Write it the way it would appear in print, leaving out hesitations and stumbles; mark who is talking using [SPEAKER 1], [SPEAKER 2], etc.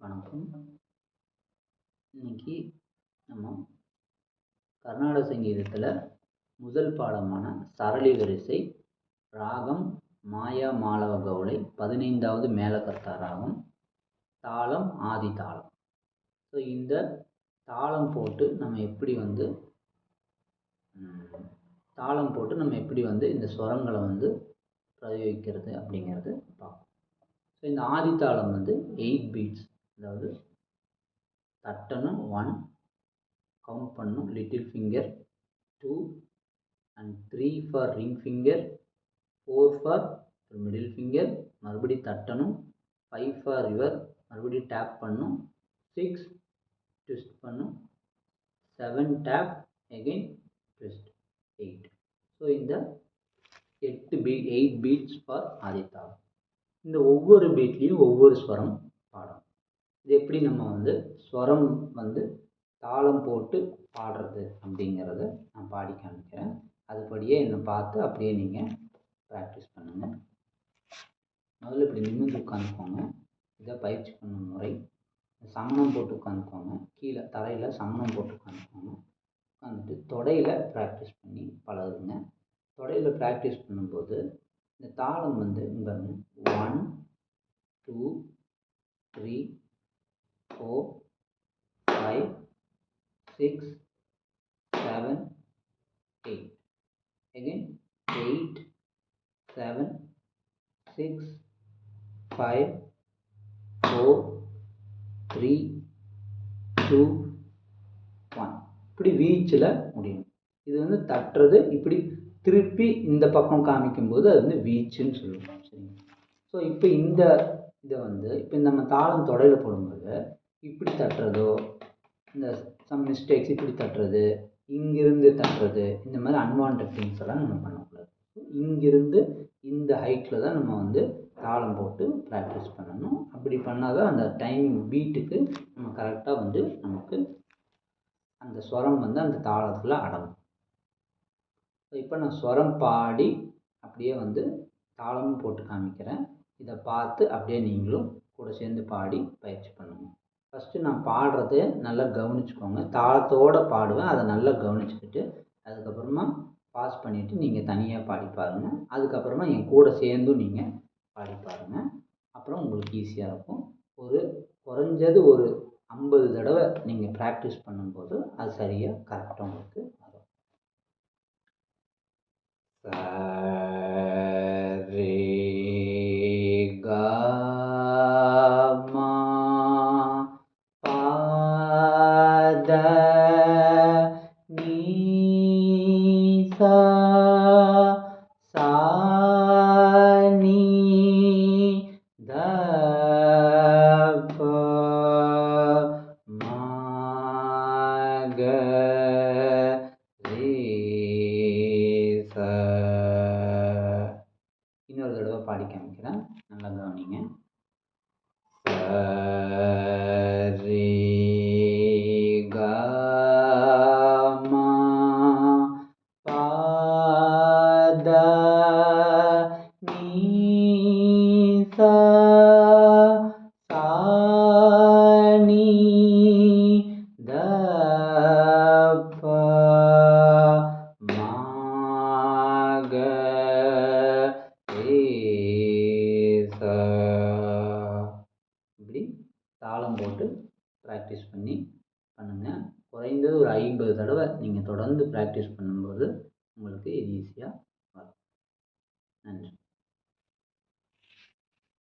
[SPEAKER 1] வணக்கம். இன்னைக்கு நம்ம கர்நாடக சங்கீதத்தில் முதல் பாடமான சரளி வரிசை ராகம் மாயா மாளவ கவுளை 15வது மேலகர்த்தா ராகம், தாளம் ஆதி தாளம். ஸோ இந்த தாளம் போட்டு நம்ம எப்படி இந்த ஸ்வரங்களை பிரயோகிக்கிறது அப்படிங்கிறது பார்ப்போம். ஸோ இந்த ஆதி தாளம் 8 பீட்ஸ், அதாவது தட்டணும் 1, கவுண்ட் பண்ணணும் little finger 2 and 3 for ring finger, 4 for middle finger, மறுபடி தட்டணும், 5 ஃபார் ரிவர், மறுபடி டேப் பண்ணணும், 6 ட்விஸ்ட் பண்ணும், 7 டேப் அகெயின் ட்விஸ்ட், 8. ஸோ இந்த 8 பீட்ஸ் ஃபார் ஆதி தாளம். இந்த ஒவ்வொரு பீட்லேயும் ஒவ்வொரு ஸ்வரம் பாடும். இது எப்படி நம்ம ஸ்வரம் தாளம் போட்டு பாடுறது அப்படிங்கிறத நான் பாடி காமிக்கிறேன். அதுபடியே என்னை பார்த்து அப்படியே நீங்கள் ப்ராக்டிஸ் பண்ணுங்கள். முதல்ல இப்படி நிமிர்ந்து உட்காந்துக்கோங்க. இதை பயிற்சி பண்ணும் முறை. சமணம் போட்டு உட்காந்துக்கோங்க. கீழே தரையில் சமணம் போட்டு உட்காந்துக்கோங்க. உட்காந்துட்டு தொடையில் ப்ராக்டிஸ் பண்ணி பழகுங்க. தொடையில் ப்ராக்டிஸ் பண்ணும்போது இந்த தாளம் இங்கே 1 2 3 4 5 6 7 8, again 8 7 6 5 4 3 2 1. இப்படி வீச்சில் முடியும். இது தட்டுறது இப்படி திருப்பி இந்த பக்கம் காமிக்கும்போது அது வீச்சுன்னு சொல்லுவோம். சரிங்க. ஸோ இப்போ இதை இப்போ நம்ம தாளம் தொடையில் போடும்போது இப்படி தட்டுறதோ, இந்த சம் மிஸ்டேக்ஸ் இப்படி தட்டுறது, இங்கிருந்து தட்டுறது, இந்த மாதிரி அன்வான்ட் திங்ஸ் எல்லாம் நம்ம பண்ணக்கூடாது. இங்கிருந்து இந்த ஹைட்டில் தான் நம்ம தாளம் போட்டு ப்ராக்டிஸ் பண்ணணும். அப்படி பண்ணால் தான் அந்த டைமிங் பீட்டுக்கு நம்ம கரெக்டாக நமக்கு அந்த ஸ்வரம் அந்த தாளத்தில் அடங்கும். ஸோ இப்போ நான் ஸ்வரம் பாடி அப்படியே தாளமும் போட்டு காமிக்கிறேன். இதை பார்த்து அப்படியே நீங்களும் கூட சேர்ந்து பாடி பயிற்சி பண்ணுங்கள். ஃபஸ்ட்டு நான் பாடுறதை நல்லா கவனிச்சுக்கோங்க. தாளத்தோடு பாடுவேன், அதை நல்லா கவனிச்சுக்கிட்டு அதுக்கப்புறமா பாஸ் பண்ணிவிட்டு நீங்கள் தனியாக பாடி பாருங்கள். அதுக்கப்புறமா என் கூட சேர்ந்தும் நீங்கள் பாடி பாருங்கள். அப்புறம் உங்களுக்கு ஈஸியாக இருக்கும். குறைஞ்சது ஒரு 50 தடவை நீங்கள் ப்ராக்டிஸ் பண்ணும்போது அது சரியாக கரெக்டாக உங்களுக்கு வரும். இன்னொரு தடவை பாடி காமிக்கிறேன், நல்லா கவனிங்க. இப்படி தாளம் போட்டு ப்ராக்டிஸ் பண்ணுங்கள். குறைந்தது ஒரு 50 தடவை நீங்கள் தொடர்ந்து ப்ராக்டிஸ் பண்ணும்போது உங்களுக்கு இது ஈஸியாக